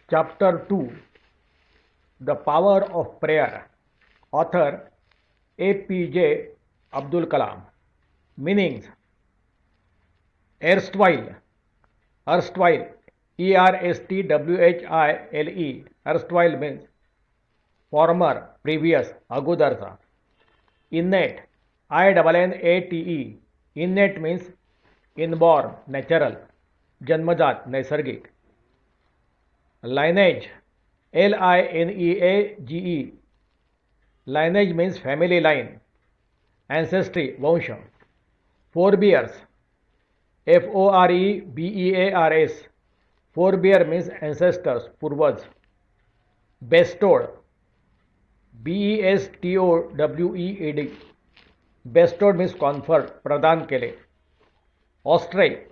Chapter 2, The Power of Prayer. Author APJ Abdul Kalam. Meanings: erstwhile, erstwhile, ERSTWHILE, erstwhile means former, previous, agodarचा. Innate, INNATE, innate means inborn, natural, जन्मजात, नैसर्गिक. Lineage, LINEAGE, lineage means family line, ancestry, vansh. Forebears, FOREBEARS, forebear means ancestors, purvas. Bestowed, BESTOWED, bestowed means conferred, प्रदान केले. Austere,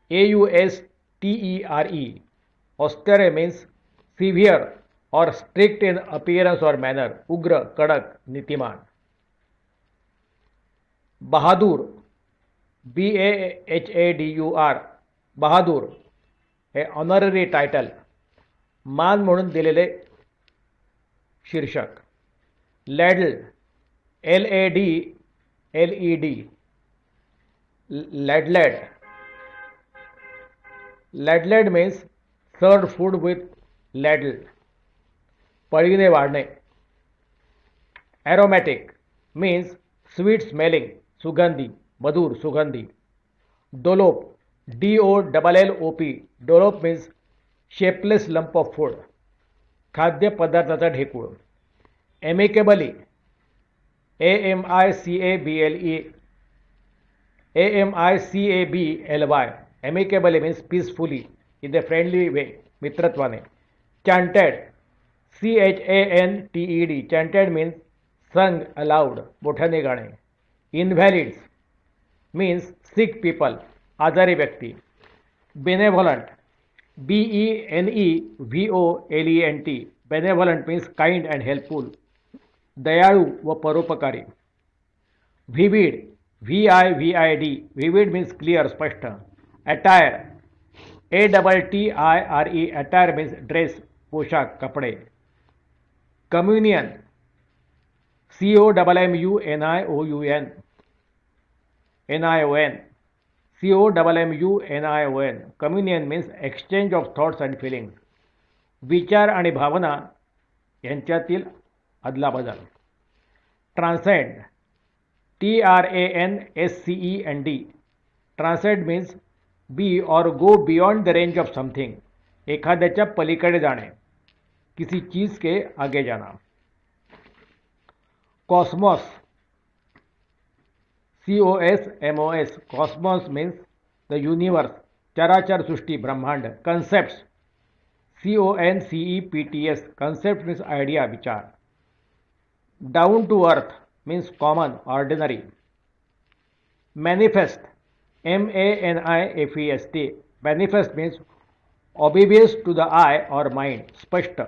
AUSTERE, austere means severe or strict in appearance or manner, उग्र, कडक, नीतिमान. बहादूर, BAHADUR, बहादूर हे honorary title, मान म्हणून दिलेले शीर्षक. लॅडल, LADLED, लॅडलेड, लॅडलेड means served food with ladle, पळीने वाढणे. Aromatic means sweet smelling, सुगंधी, मधुर, सुगंधी. Dollop, DOLLOP, dollop means shapeless lump of food, खाद्य पदार्थाचा ढेकूळ. Amicably, AMICABLY, amicably means peacefully, in a friendly way, मित्रत्वाने. Chanted, CHANTED, chanted means sung aloud, मोठ्याने गाणे. Invalids means sick people, आजारी व्यक्ती. Benevolent, BENEVOLENT, benevolent means kind and helpful, दयाळू व परोपकारी. Vivid, VIVID, vivid means clear, स्पष्ट. Attire, ATTIRE, attire means dress, पोशाख, कपडे. Communion, COMMUNION, COMMUNION, communion means exchange of thoughts and feelings, विचार आणि भावना यांच्यातील अदलाबदल. Transcend, TRANSCEND, transcend means be or go beyond the range of something, एखाद्याच्या पलीकडे जाणे, किसी चीज के आगे जाना. Cosmos, COSMOS, cosmos means the universe, चराचर सृष्टी, ब्रह्मांड. Concepts, CONCEPTS, concept means idea, विचार. Down to earth means common, ordinary. Manifest, MANIFEST, manifest means obvious to the eye or mind, स्पष्ट.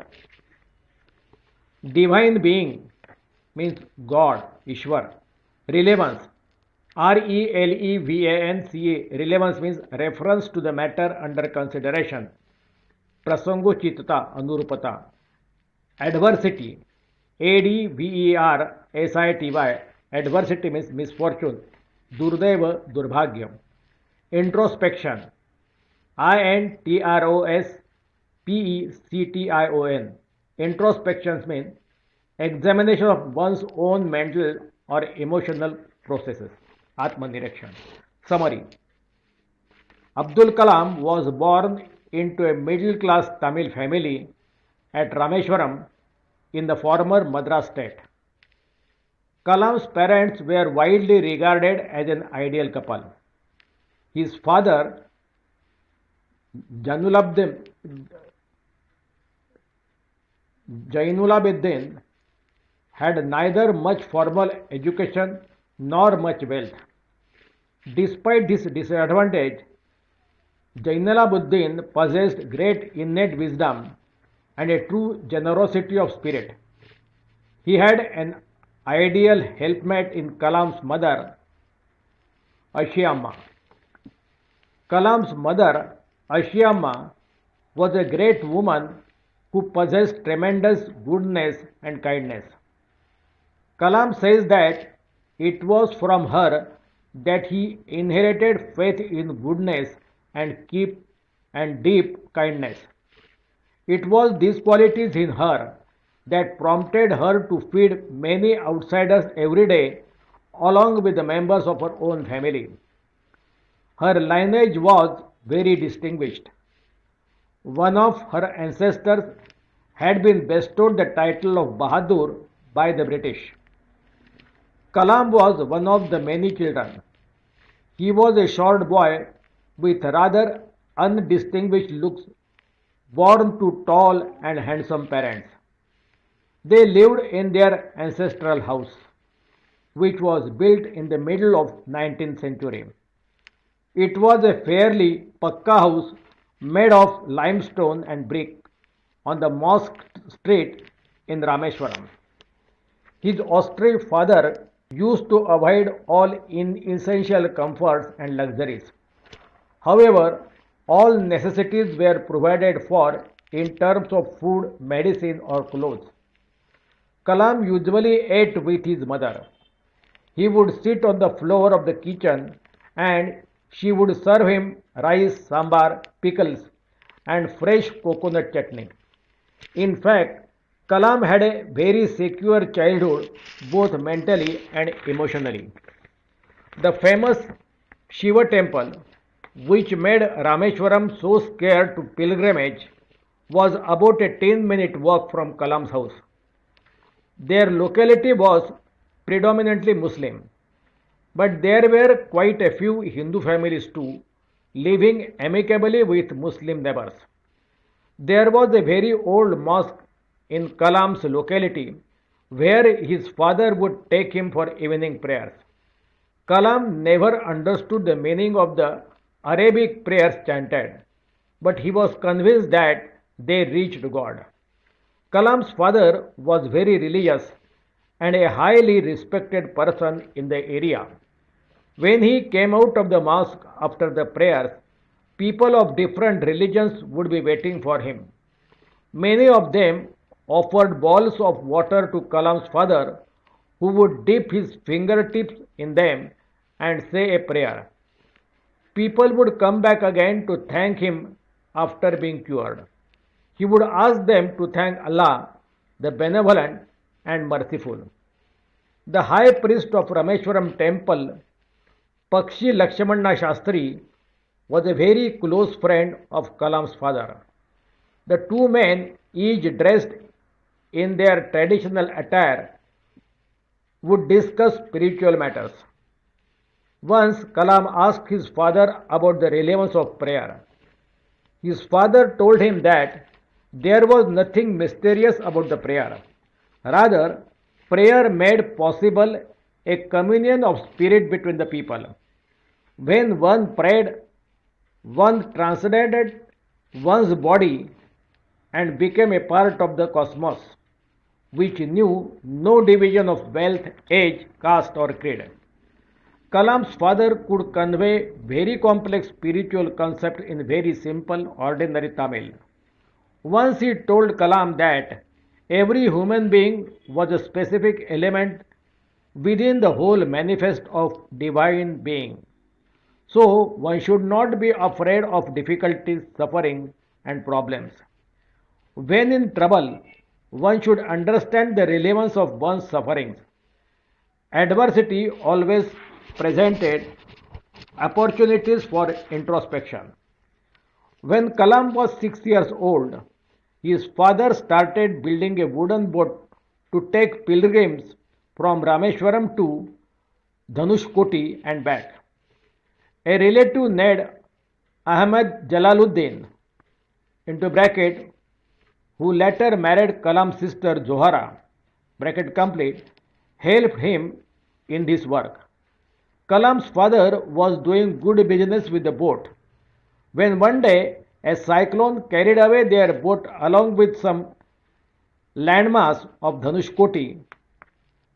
Divine being means God, Ishwar. Relevance, RELEVANCE, relevance means reference to the matter under consideration, प्रसंगोचितता, अनुरूपता. Adversity, ADVERSITY, adversity means misfortune, दुर्दैव, दुर्भाग्य. Introspection, INTROSPECTION, introspections means examination of one's own mental or emotional processes, आत्मनिरीक्षण. Summary, Abdul Kalam was born into a middle-class Tamil family at Rameshwaram in the former Madras state. Kalam's parents were widely regarded as an ideal couple. His father, Jainulabuddin, had neither much formal education nor much wealth. Despite this disadvantage, Jainulabuddin possessed great innate wisdom and a true generosity of spirit. He had an ideal helpmate in Kalam's mother, Ashiamma. Kalam's mother, Ashiamma, was a great woman who possessed tremendous goodness and kindness. Kalam says that it was from her that he inherited faith in goodness and deep kindness. It was these qualities in her that prompted her to feed many outsiders every day along with the members of her own family. Her lineage was very distinguished. One of her ancestors had been bestowed the title of Bahadur by the British. Kalam was one of the many children. He was a short boy with rather undistinguished looks, born to tall and handsome parents. They lived in their ancestral house, which was built in the middle of 19th century. It was a fairly pakka house made of limestone and brick on the mosque street in Rameshwaram. His austere father used to avoid all inessential comforts and luxuries. However, all necessities were provided for in terms of food, medicine, or clothes. Kalam usually ate with his mother. He would sit on the floor of the kitchen and she would serve him rice, sambar, pickles, and fresh coconut chutney. In fact, Kalam had a very secure childhood both mentally and emotionally. The famous Shiva temple, which made Rameshwaram so scared to pilgrimage, was about a 10-minute walk from Kalam's house. Their locality was predominantly Muslim, but there were quite a few Hindu families too, living amicably with Muslim neighbors. There was a very old mosque in Kalam's locality where his father would take him for evening prayers. Kalam never understood the meaning of the Arabic prayers chanted, but he was convinced that they reached God. Kalam's father was very religious and a highly respected person in the area. When he came out of the mosque after the prayers, people of different religions would be waiting for him. Many of them offered balls of water to Kalam's father, who would dip his fingertips in them and say a prayer. People would come back again to thank him after being cured. He would ask them to thank Allah, the benevolent and merciful. The high priest of Rameshwaram temple, Pakshi Lakshmana Shastri, was a very close friend of Kalam's father. The two men, each dressed in their traditional attire, would discuss spiritual matters. Once Kalam asked his father about the relevance of prayer. His father told him that there was nothing mysterious about the prayer. Rather, prayer made possible a communion of spirit between the people. When one prayed, one transcended one's body and became a part of the cosmos, which knew no division of wealth, age, caste, or creed. Kalam's father could convey very complex spiritual concepts in very simple, ordinary Tamil. Once he told Kalam that every human being was a specific element within the whole manifest of divine being. So one should not be afraid of difficulties, suffering, and problems. When in trouble, one should understand the relevance of one's sufferings. Adversity always presented opportunities for introspection. When Kalam was 6 years old, his father started building a wooden boat to take pilgrims from Rameshwaram to Dhanushkoti and back. A relative named Ahmed Jalaluddin, into bracket, who later married Kalam's sister Zohara, bracket complete, helped him in this work. Kalam's father was doing good business with the boat when one day a cyclone carried away their boat along with some landmass of Dhanushkoti.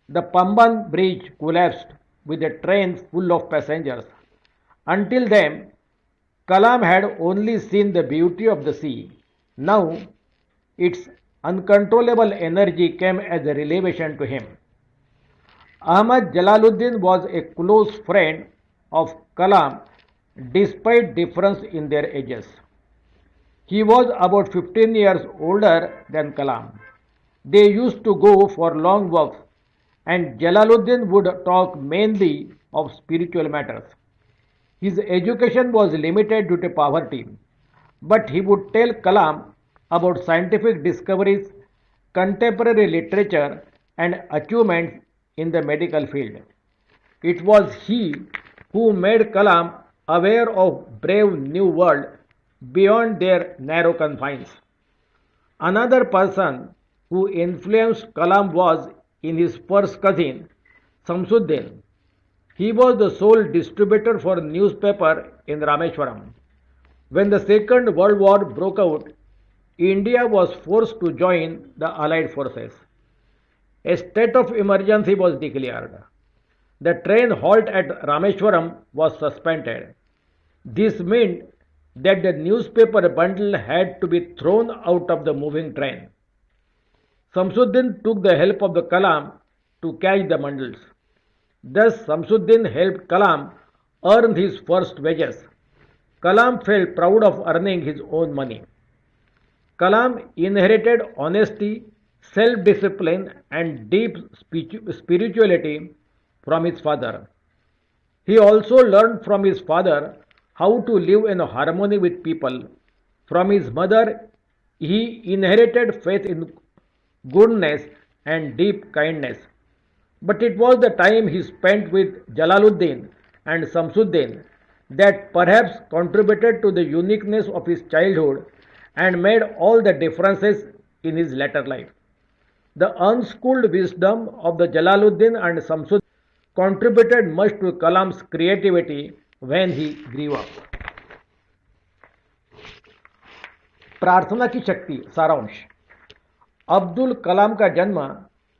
The Pamban bridge collapsed with a train full of passengers. Until then, Kalam had only seen the beauty of the sea. Now, its uncontrollable energy came as a revelation to him. Ahmad Jalaluddin was a close friend of Kalam despite difference in their ages. He was about 15 years older than Kalam. They used to go for long walks, and Jalaluddin would talk mainly of spiritual matters. His education was limited due to poverty, but he would tell Kalam about scientific discoveries, contemporary literature, and achievements in the medical field. It was he who made Kalam aware of brave new world beyond their narrow confines. Another person who influenced Kalam was in his first cousin, Samsuddin. He was the sole distributor for newspaper in Rameshwaram. When the Second World War broke out, India was forced to join the Allied forces. A state of emergency was declared. The train halt at Rameshwaram was suspended. This meant that the newspaper bundle had to be thrown out of the moving train. Samsuddin took the help of the Kalam to catch the bundles. Thus, Samsuddin helped Kalam earn his first wages. Kalam felt proud of earning his own money. Kalam inherited honesty, self-discipline, and deep spirituality from his father. He also learned from his father how to live in harmony with people. From his mother, he inherited faith in goodness and deep kindness. But it was the time he spent with Jalaluddin and Samsuddin that perhaps contributed to the uniqueness of his childhood and made all the differences in his later life. The unschooled wisdom of the Jalaluddin and Samsuddin contributed much to Kalam's creativity when he grew up. प्रार्थना की शक्ति सारांश। अब्दुल कलाम का जन्म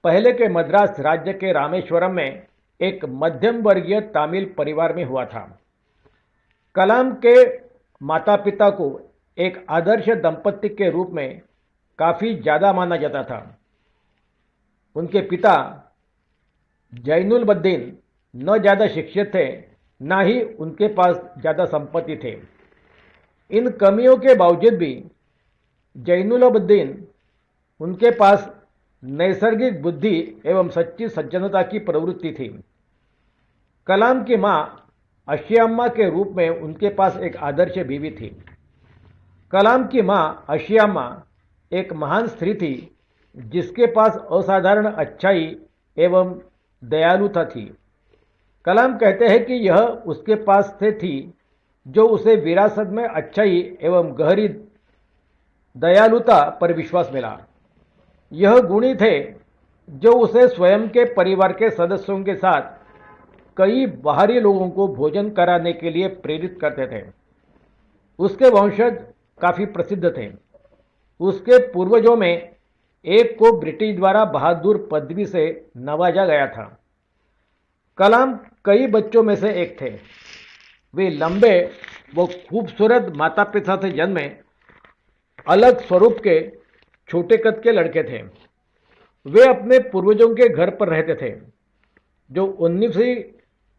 पहले के मद्रास राज्य के रामेश्वरम में एक मध्यम वर्गीय तमिल परिवार में हुआ था। कलाम के माता पिता को एक आदर्श दंपति के रूप में काफ़ी ज़्यादा माना जाता था। उनके पिता जैनुलबद्दीन न ज़्यादा शिक्षित थे, ना ही उनके पास ज़्यादा संपत्ति थे। इन कमियों के बावजूद भी जैनुलबद्दीन उनके पास नैसर्गिक बुद्धि एवं सच्ची सज्जनता की प्रवृत्ति थी। कलाम की माँ अशियाम्मा के रूप में उनके पास एक आदर्श बीवी थी। कलाम की माँ अशियाम्मा एक महान स्त्री थी जिसके पास असाधारण अच्छाई एवं दयालुता थी। कलाम कहते हैं कि यह उसके पास से थी जो उसे विरासत में अच्छाई एवं गहरी दयालुता पर विश्वास मिला। यह गुणी थे जो उसे स्वयं के परिवार के सदस्यों के साथ कई बाहरी लोगों को भोजन कराने के लिए प्रेरित करते थे। उसके वंशज काफ़ी प्रसिद्ध थे। उसके पूर्वजों में एक को ब्रिटिश द्वारा बहादुर पदवी से नवाजा गया था। कलाम कई बच्चों में से एक थे। वे लंबे व खूबसूरत माता पिता से जन्मे अलग स्वरूप के छोटे कद के लड़के थे। वे अपने पूर्वजों के घर पर रहते थे जो 19वीं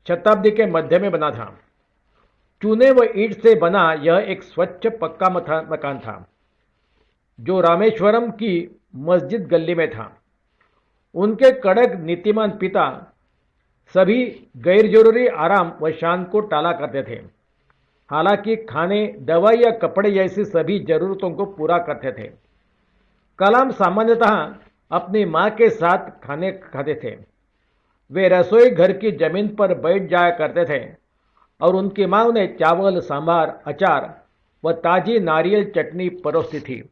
शताब्दी के मध्य में बना था। चूने व ईंट से बना यह एक स्वच्छ पक्का मकान था जो रामेश्वरम की मस्जिद गली में था। उनके कड़क नीतिमान पिता सभी गैर जरूरी आराम व शान को टाला करते थे। हालांकि खाने, दवाई या कपड़े जैसी सभी जरूरतों को पूरा करते थे। कलाम सामान्यतः अपनी माँ के साथ खाने खाते थे। वे रसोई घर की जमीन पर बैठ जाया करते थे और उनकी माँ उन्हें चावल, सांभर, अचार व ताजी नारियल चटनी परोसती थी।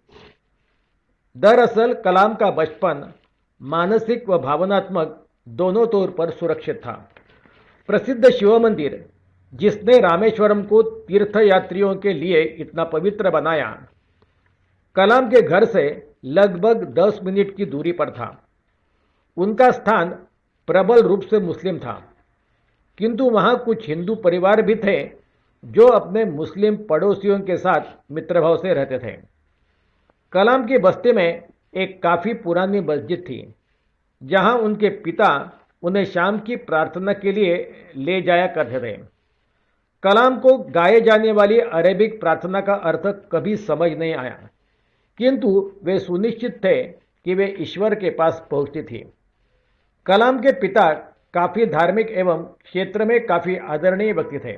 दरअसल कलाम का बचपन मानसिक व भावनात्मक दोनों तौर पर सुरक्षित था। प्रसिद्ध शिव मंदिर जिसने रामेश्वरम को तीर्थयात्रियों के लिए इतना पवित्र बनाया, कलाम के घर से लगभग 10 मिनट की दूरी पर था। उनका स्थान प्रबल रूप से मुस्लिम था, किंतु वहाँ कुछ हिंदू परिवार भी थे जो अपने मुस्लिम पड़ोसियों के साथ मित्रभाव से रहते थे। कलाम की बस्ती में एक काफ़ी पुरानी मस्जिद थी, जहां उनके पिता उन्हें शाम की प्रार्थना के लिए ले जाया करते थे। कलाम को गाए जाने वाली अरेबिक प्रार्थना का अर्थ कभी समझ नहीं आया, किंतु वे सुनिश्चित थे कि वे ईश्वर के पास पहुंचती थी। कलाम के पिता काफ़ी धार्मिक एवं क्षेत्र में काफ़ी आदरणीय व्यक्ति थे।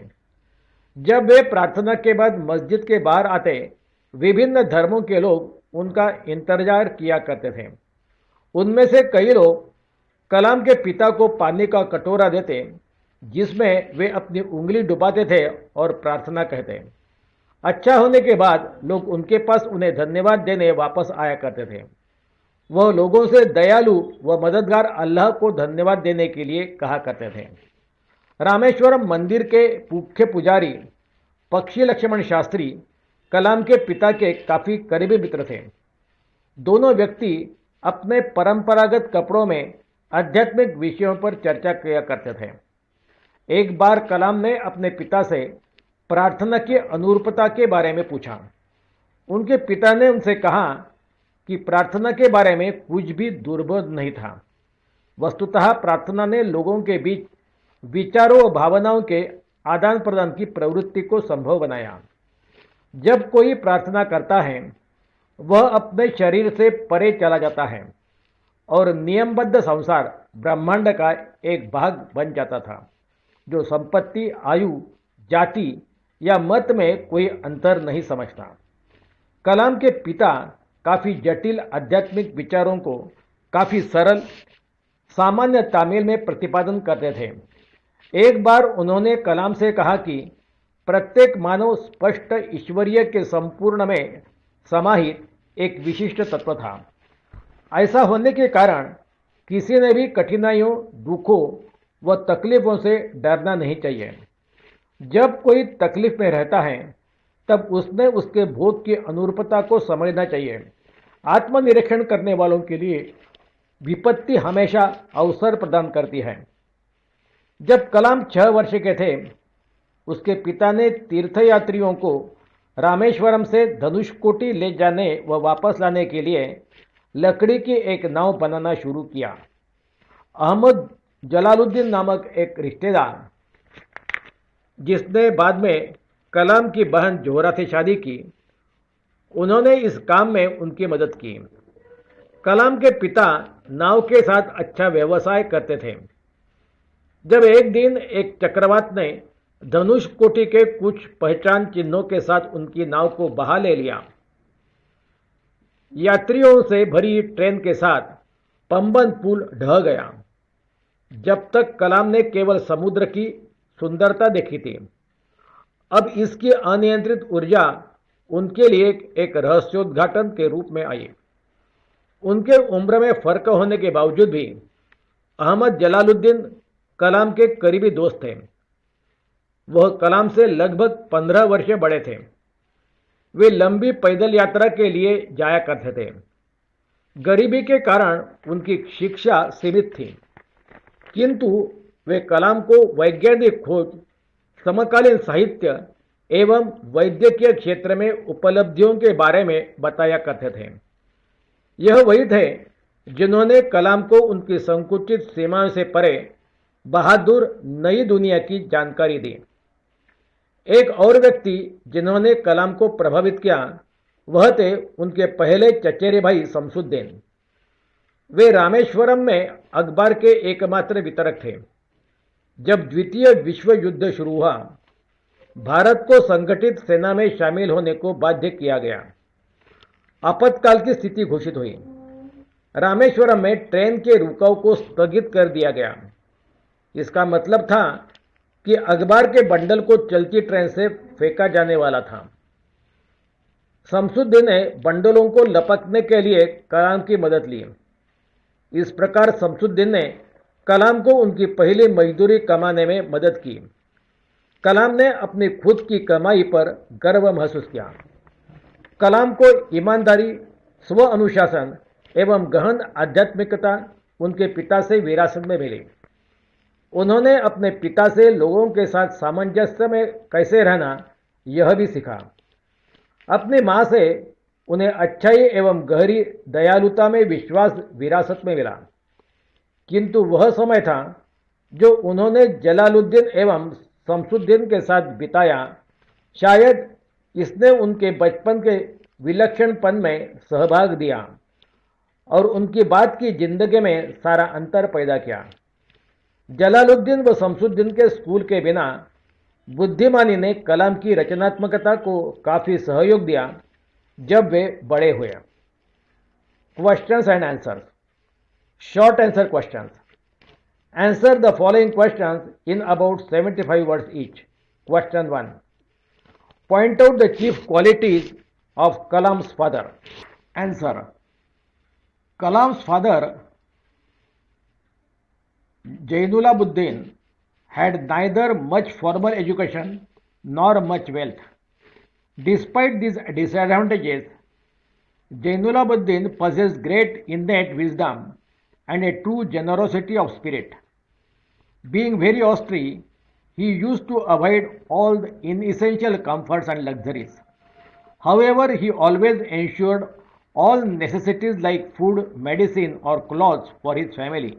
जब वे प्रार्थना के बाद मस्जिद के बाहर आते, विभिन्न धर्मों के लोग उनका इंतजार किया करते थे। उनमें से कई लोग कलाम के पिता को पानी का कटोरा देते, जिसमें वे अपनी उंगली डुबाते थे और प्रार्थना कहते। अच्छा होने के बाद लोग उनके पास उन्हें धन्यवाद देने वापस आया करते थे। वह लोगों से दयालु व मददगार अल्लाह को धन्यवाद देने के लिए कहा करते थे। रामेश्वरम मंदिर के मुख्य पुजारी पक्षी लक्ष्मण शास्त्री कलाम के पिता के काफ़ी करीबी मित्र थे। दोनों व्यक्ति अपने परंपरागत कपड़ों में आध्यात्मिक विषयों पर चर्चा किया करते थे। एक बार कलाम ने अपने पिता से प्रार्थना की अनुरूपता के बारे में पूछा। उनके पिता ने उनसे कहा कि प्रार्थना के बारे में कुछ भी दुर्बोध नहीं था। वस्तुतः प्रार्थना ने लोगों के बीच विचारों और भावनाओं के आदान प्रदान की प्रवृत्ति को संभव बनाया। जब कोई प्रार्थना करता है, वह अपने शरीर से परे चला जाता है और नियमबद्ध संसार ब्रह्मांड का एक भाग बन जाता था, जो संपत्ति, आयु, जाति या मत में कोई अंतर नहीं समझता। कलाम के पिता काफ़ी जटिल आध्यात्मिक विचारों को काफ़ी सरल सामान्य तामिल में प्रतिपादन करते थे। एक बार उन्होंने कलाम से कहा कि प्रत्येक मानव स्पष्ट ईश्वरीय के संपूर्ण में समाहित एक विशिष्ट तत्व था। ऐसा होने के कारण किसी ने भी कठिनाइयों, दुखों व तकलीफों से डरना नहीं चाहिए। जब कोई तकलीफ में रहता है, तब उसने उसके भोग की अनुरूपता को समझना चाहिए। आत्मनिरीक्षण करने वालों के लिए विपत्ति हमेशा अवसर प्रदान करती है। जब कलाम 6 वर्ष के थे, उसके पिता ने तीर्थयात्रियों को रामेश्वरम से धनुषकोटी ले जाने व वापस लाने के लिए लकड़ी की एक नाव बनाना शुरू किया। अहमद जलालुद्दीन नामक एक रिश्तेदार, जिसने बाद में कलाम की बहन जोहरा से शादी की, उन्होंने इस काम में उनकी मदद की। कलाम के पिता नाव के साथ अच्छा व्यवसाय करते थे। जब एक दिन एक चक्रवात ने धनुष कोटि के कुछ पहचान चिन्हों के साथ उनकी नाव को बहा ले लिया, यात्रियों से भरी ट्रेन के साथ पंबन पुल ढह गया। जब तक कलाम ने केवल समुद्र की सुंदरता देखी थी, अब इसकी अनियंत्रित ऊर्जा उनके लिए एक रहस्योद्घाटन के रूप में आई। उनके उम्र में फर्क होने के बावजूद भी अहमद जलालुद्दीन कलाम के करीबी दोस्त थे। वह कलाम से लगभग 15 वर्ष बड़े थे। वे लंबी पैदल यात्रा के लिए जाया करते थे। गरीबी के कारण उनकी शिक्षा सीमित थी, किंतु वे कलाम को वैज्ञानिक खोज, समकालीन साहित्य एवं वैद्यकीय क्षेत्र में उपलब्धियों के बारे में बताया करते थे। यह वही थे जिन्होंने कलाम को उनकी संकुचित सीमाओं से परे बहादुर नई दुनिया की जानकारी दी। एक और व्यक्ति जिन्होंने कलाम को प्रभावित किया, वह थे उनके पहले चचेरे भाई शमसुद्दीन। वे रामेश्वरम में अखबार के एकमात्र वितरक थे। जब द्वितीय विश्व युद्ध शुरू हुआ, भारत को संगठित सेना में शामिल होने को बाध्य किया गया। आपातकाल की स्थिति घोषित हुई। रामेश्वरम में ट्रेन के रुकाव को स्थगित कर दिया गया। इसका मतलब था कि अखबार के बंडल को चलती ट्रेन से फेंका जाने वाला था। शमसुद्दीन ने बंडलों को लपकने के लिए कलाम की मदद ली। इस प्रकार शमसुद्दीन ने कलाम को उनकी पहली मजदूरी कमाने में मदद की। कलाम ने अपनी खुद की कमाई पर गर्व महसूस किया। कलाम को ईमानदारी, स्व अनुशासन एवं गहन आध्यात्मिकता उनके पिता से विरासत में मिली। उन्होंने अपने पिता से लोगों के साथ सामंजस्य में कैसे रहना यह भी सीखा। अपनी माँ से उन्हें अच्छाई एवं गहरी दयालुता में विश्वास विरासत में मिला, किंतु वह समय था जो उन्होंने जलालुद्दीन एवं शमसुद्दीन के साथ बिताया, शायद इसने उनके बचपन के विलक्षणपन में सहभाग दिया और उनकी बाद की जिंदगी में सारा अंतर पैदा किया। जलालुद्दीन व शमसुद्दीन के स्कूल के बिना बुद्धिमानी ने कलाम की रचनात्मकता को काफ़ी सहयोग दिया जब वे बड़े हुए। Questions and answers. Short answer questions. Answer the following questions in about 75 words each. Question 1. Point out the chief qualities of Kalam's father. Answer. Kalam's father, Jainulabuddin, had neither much formal education nor much wealth. Despite these disadvantages, Jainulabuddin possessed great innate wisdom and a true generosity of spirit. Being very austere, he used to avoid all the inessential comforts and luxuries. However, he always ensured all necessities like food, medicine, or clothes for his family.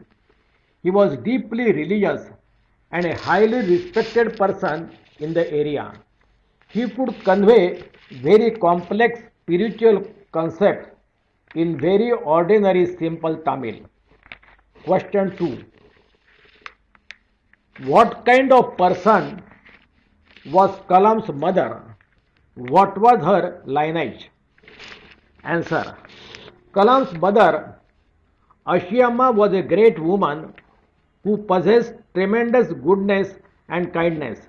He was deeply religious and a highly respected person in the area. He could convey very complex spiritual concepts in very ordinary simple Tamil. Question 2. What kind of person was Kalam's mother? What was her lineage? Answer. Kalam's mother, Ashiyamma, was a great woman who possessed tremendous goodness and kindness.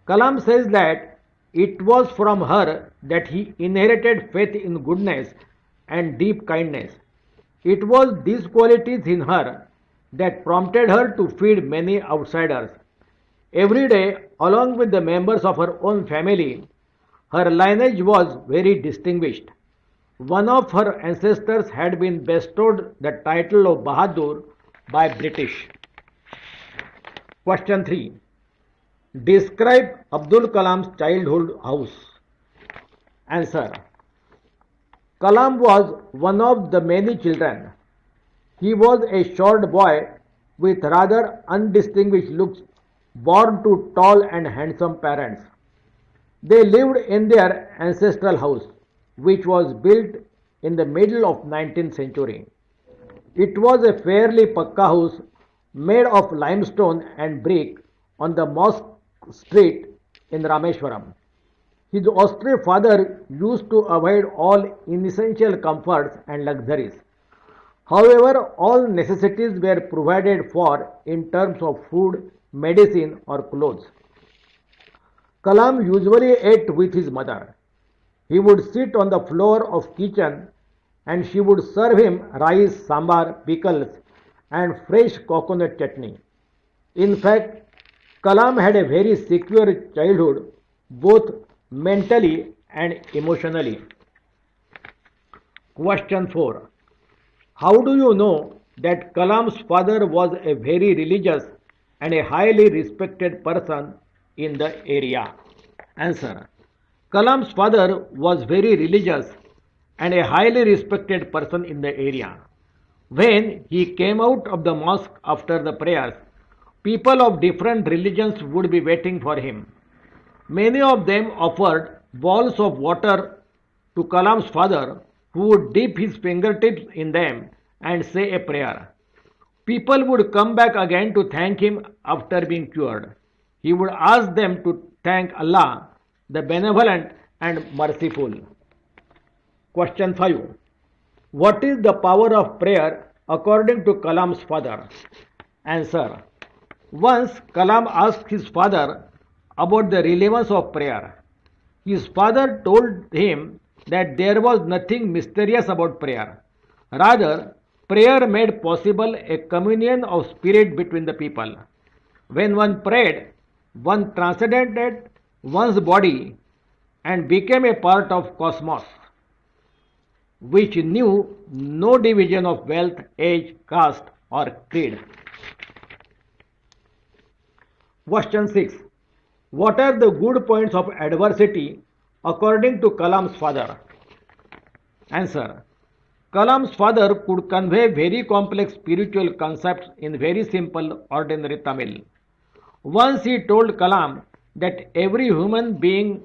Kalam says that it was from her that he inherited faith in goodness and deep kindness. It was these qualities in her that prompted her to feed many outsiders. Every day, along with the members of her own family, her lineage was very distinguished. One of her ancestors had been bestowed the title of Bahadur by British. Question 3. Describe Abdul Kalam's childhood house. Answer. Kalam was one of the many children. He was a short boy with rather undistinguished looks, born to tall and handsome parents. They lived in their ancestral house, which was built in the middle of 19th century. It was a fairly pakka house made of limestone and brick on the Mosque Street in Rameshwaram. His austere father used to avoid all inessential comforts and luxuries. However, all necessities were provided for in terms of food, medicine, or clothes. Kalam usually ate with his mother. He would sit on the floor of kitchen and she would serve him rice, sambar, pickles, and fresh coconut chutney. In fact, Kalam had a very secure childhood, both mentally and emotionally. Question 4. How do you know that Kalam's father was a very religious and a highly respected person in the area? Answer. Kalam's father was very religious and a highly respected person in the area. When he came out of the mosque after the prayers, people of different religions would be waiting for him. Many of them offered bowls of water to Kalam's father, who would dip his fingertips in them and say a prayer. People would come back again to thank him after being cured. He would ask them to thank Allah, the benevolent and merciful. Question 5. What is the power of prayer according to Kalam's father? Answer. Once Kalam asked his father about the relevance of prayer. His father told him that there was nothing mysterious about prayer. Rather, prayer made possible a communion of spirit between the people. When one prayed, one transcended one's body and became a part of cosmos, which knew no division of wealth, age, caste, or creed. Question 6. What are the good points of adversity according to Kalam's father? Answer. Kalam's father could convey very complex spiritual concepts in very simple, ordinary Tamil. Once he told Kalam that every human being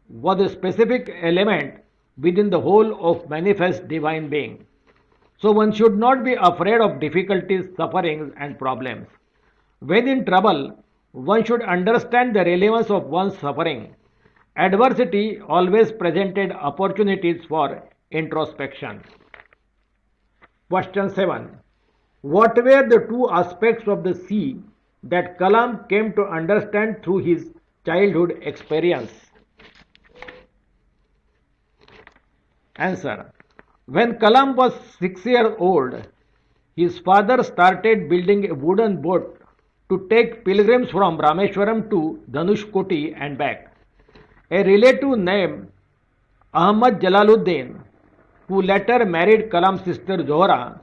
was a specific element within the whole of manifest divine being. So one should not be afraid of difficulties, sufferings, and problems. When in trouble, one should understand the relevance of one's suffering. Adversity always presented opportunities for introspection. Question 7. What were the two aspects of the sea that Kalam came to understand through his childhood experience? Answer. When Kalam was 6 years old, his father started building a wooden boat to take pilgrims from Rameshwaram to Dhanushkoti and back. A relative named Ahmad Jalaluddin, who later married Kalam's sister Zohra,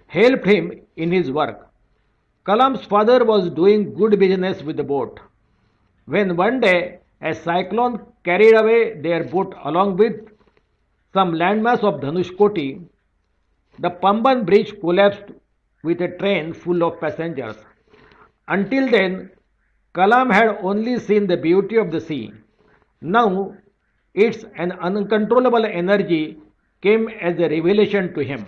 helped him in his work. Kalam's father was doing good business with the boat. When one day a cyclone carried away their boat along with some landmass of Dhanushkoti, the Pamban bridge collapsed with a train full of passengers. Until then, Kalam had only seen the beauty of the sea. Now, its an uncontrollable energy came as a revelation to him.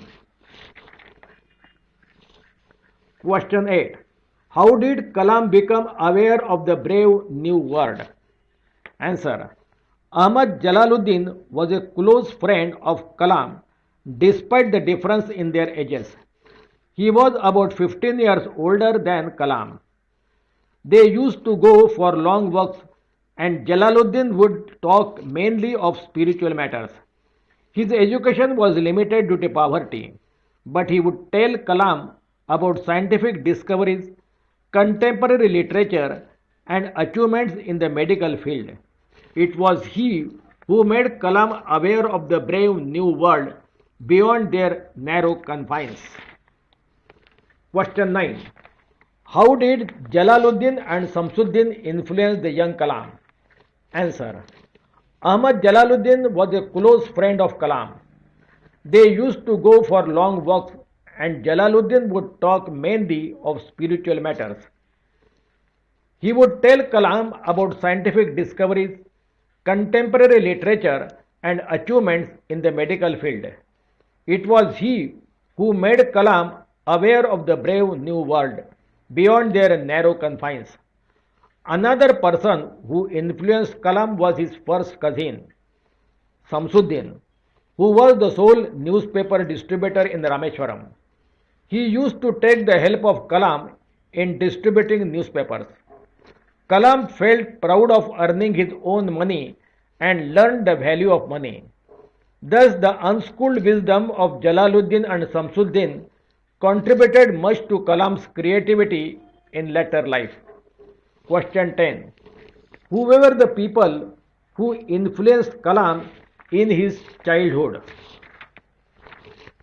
Question 8. How did Kalam become aware of the brave new world? Answer. Ahmad Jalaluddin was a close friend of Kalam despite the difference in their ages. He was about 15 years older than Kalam. They used to go for long walks and Jalaluddin would talk mainly of spiritual matters. His education was limited due to poverty, but he would tell Kalam about scientific discoveries, contemporary literature, and achievements in the medical field. It was he who made Kalam aware of the brave new world beyond their narrow confines. Question 9. How did Jalaluddin and Samsuddin influence the young Kalam? Answer. Ahmad Jalaluddin was a close friend of Kalam. They used to go for long walks and Jalaluddin would talk mainly of spiritual matters. He would tell Kalam about scientific discoveries, contemporary literature, and achievements in the medical field. It was he who made Kalam aware of the brave new world beyond their narrow confines. Another person who influenced Kalam was his first cousin, Samsuddin, who was the sole newspaper distributor in Rameshwaram. He used to take the help of Kalam in distributing newspapers. Kalam felt proud of earning his own money and learned the value of money. Thus, the unschooled wisdom of Jalaluddin and Samsuddin contributed much to Kalam's creativity in later life. Question 10. Who were the people who influenced Kalam in his childhood?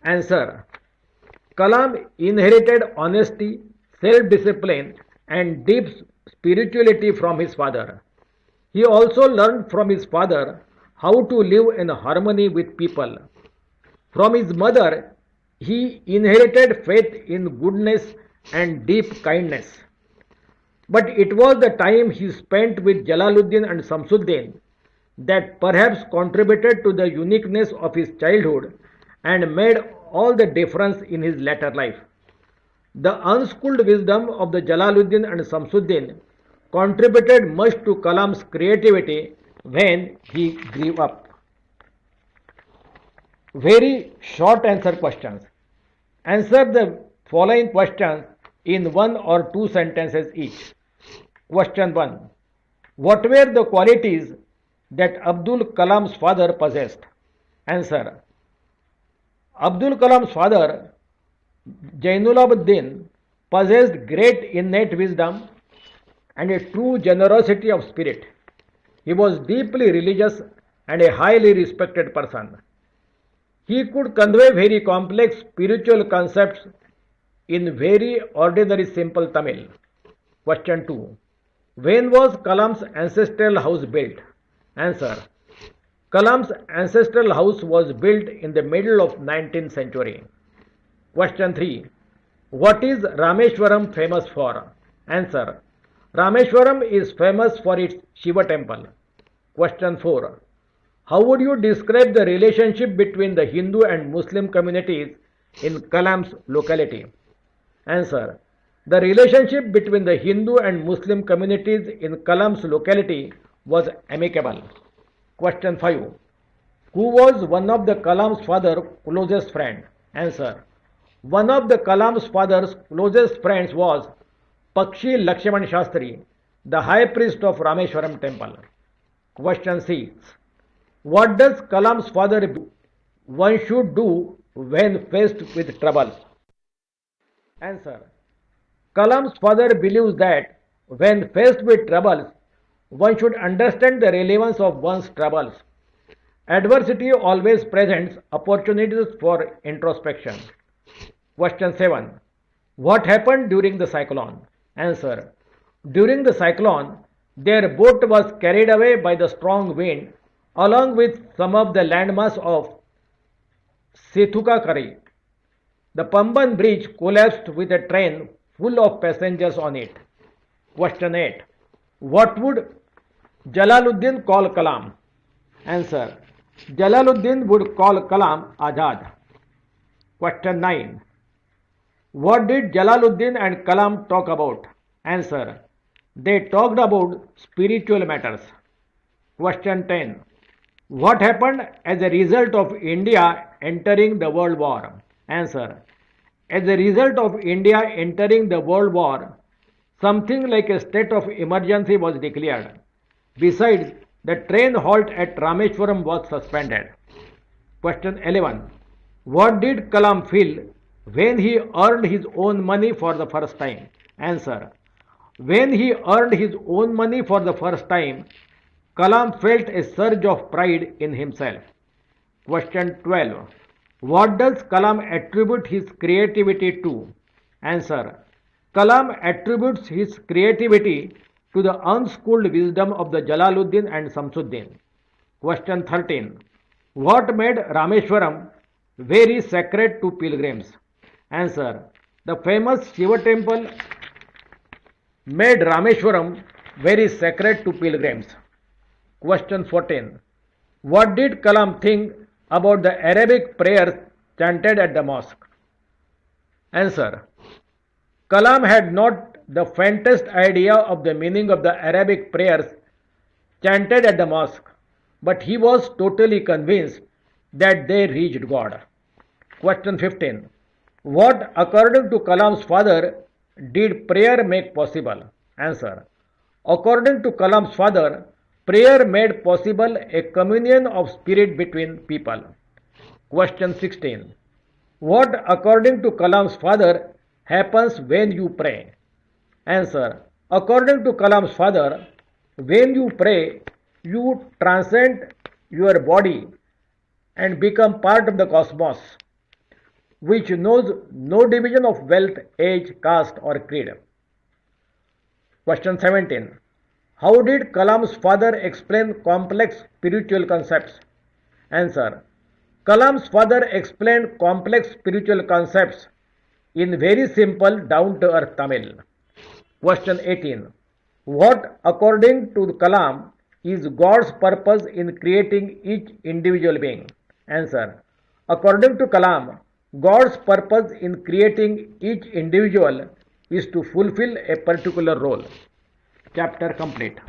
Answer. Kalam inherited honesty, self-discipline, and deep spirituality from his father. He also learned from his father how to live in harmony with people. From his mother, he inherited faith in goodness and deep kindness. But it was the time he spent with Jalaluddin and Samsuddin that perhaps contributed to the uniqueness of his childhood and made all the difference in his later life. The unschooled wisdom of the Jalaluddin and Samsuddin contributed much to Kalam's creativity when he grew up. Very short answer questions. Answer the following questions in 1 or 2 sentences each. Question 1. What were the qualities that Abdul Kalam's father possessed? Answer. Abdul Kalam's father, Jainulabdin, possessed great innate wisdom and a true generosity of spirit. He was deeply religious and a highly respected person. He could convey very complex spiritual concepts in very ordinary simple Tamil. Question 2. When was Kalam's ancestral house built? Answer. Kalam's ancestral house was built in the middle of 19th century. Question 3. What is Rameshwaram famous for? Answer. Rameshwaram is famous for its Shiva temple. Question 4. How would you describe the relationship between the Hindu and Muslim communities in Kalam's locality? Answer. The relationship between the Hindu and Muslim communities in Kalam's locality was amicable. Question 5. Who was one of the Kalam's father's closest friend? Answer. One of the Kalam's father's closest friends was Pakshi Lakshman Shastri, the high priest of Rameshwaram temple. Question 6. What does Kalam's father one should do when faced with troubles? Answer. Kalam's father believes that when faced with troubles, one should understand the relevance of one's troubles. Adversity always presents opportunities for introspection. Question 7. What happened during the cyclone? Answer. During the cyclone, their boat was carried away by the strong wind along with some of the landmass of Sethukakari. The Pamban bridge collapsed with a train full of passengers on it. Question 8. What would Jalaluddin call Kalam? Answer. Jalaluddin would call Kalam Azad. Question 9. What did Jalaluddin and Kalam talk about? Answer. They talked about spiritual matters. Question 10. What happened as a result of India entering the World War? Answer. As a result of India entering the World War, something like a state of emergency was declared. Besides, the train halt at Rameshwaram was suspended. Question 11. What did Kalam feel when he earned his own money for the first time? Answer. When he earned his own money for the first time, Kalam felt a surge of pride in himself. Question 12. What does Kalam attribute his creativity to? Answer. Kalam attributes his creativity to the unschooled wisdom of the Jalaluddin and Samsuddin. Question 13. What made Rameshwaram very sacred to pilgrims? Answer. The famous Shiva temple made Rameshwaram very sacred to pilgrims. Question 14. What did Kalam think about the Arabic prayers chanted at the mosque? Answer. Kalam had not the faintest idea of the meaning of the Arabic prayers chanted at the mosque, but he was totally convinced that they reached God. Question 15. What, according to Kalam's father, did prayer make possible? Answer. According to Kalam's father, prayer made possible a communion of spirit between people. Question 16. What, according to Kalam's father, happens when you pray? Answer. According to Kalam's father, when you pray, you transcend your body and become part of the cosmos, which knows no division of wealth, age, caste, or creed. Question 17. How did Kalam's father explain complex spiritual concepts? Answer. Kalam's father explained complex spiritual concepts in very simple, down-to-earth Tamil. Question 18. What, according to Kalam, is God's purpose in creating each individual being? Answer. According to Kalam, God's purpose in creating each individual is to fulfill a particular role. Chapter complete.